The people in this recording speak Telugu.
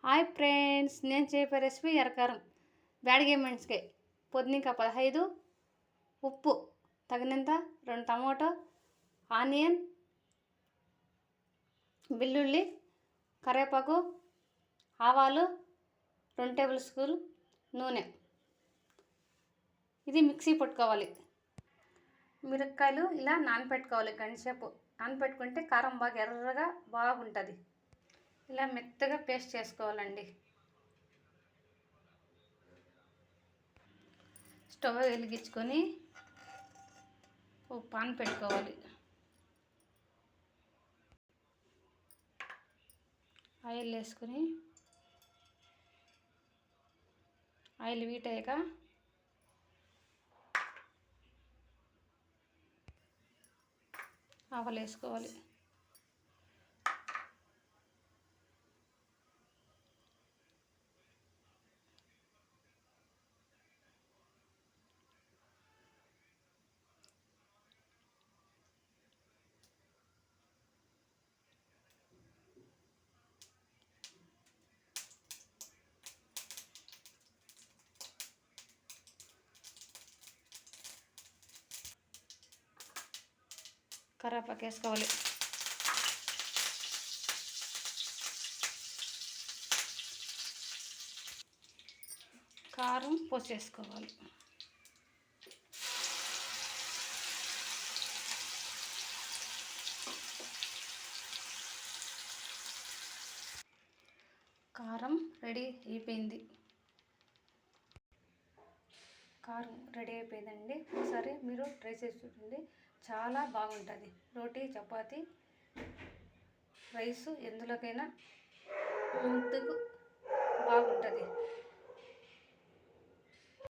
హాయ్ ఫ్రెండ్స్, నేను చెప్పే రెసిపీ ఎర్రకారం బ్యాడిగే మనిషికి. పొద్దునింకా 15, ఉప్పు తగినంత, 2 టమాటో, ఆనియన్, వెల్లుల్లి, కరివేపాకు, ఆవాలు, 2 టేబుల్ స్పూన్లు నూనె. ఇది మిక్సీ పట్టుకోవాలి. మిరపకాయలు ఇలా నానపెట్టుకోవాలి. గంటసేపు నానపెట్టుకుంటే కారం బాగా ఎర్రగా బాగుంటుంది. ఇలా మెత్తగా పేస్ట్ చేసుకోవాలండి. స్టవ్ వెలిగించుకొని ఒక పాన్ పెట్టుకోవాలి. ఆయిల్ వేసుకొని ఆయిల్ హీట్ అయ్యాక ఆవాలు వేసుకోవాలి. కరివేపాకు వేసుకోవాలి. కారం పోసేసుకోవాలి. కారం రెడీ అయిపోయింది. ఒకసారి మీరు ట్రై చేసి చూడండి, చాలా బాగుంటుంది. రోటీ, చపాతీ, రైసు ఎందులోకైనా ముద్దకు బాగుంటుంది.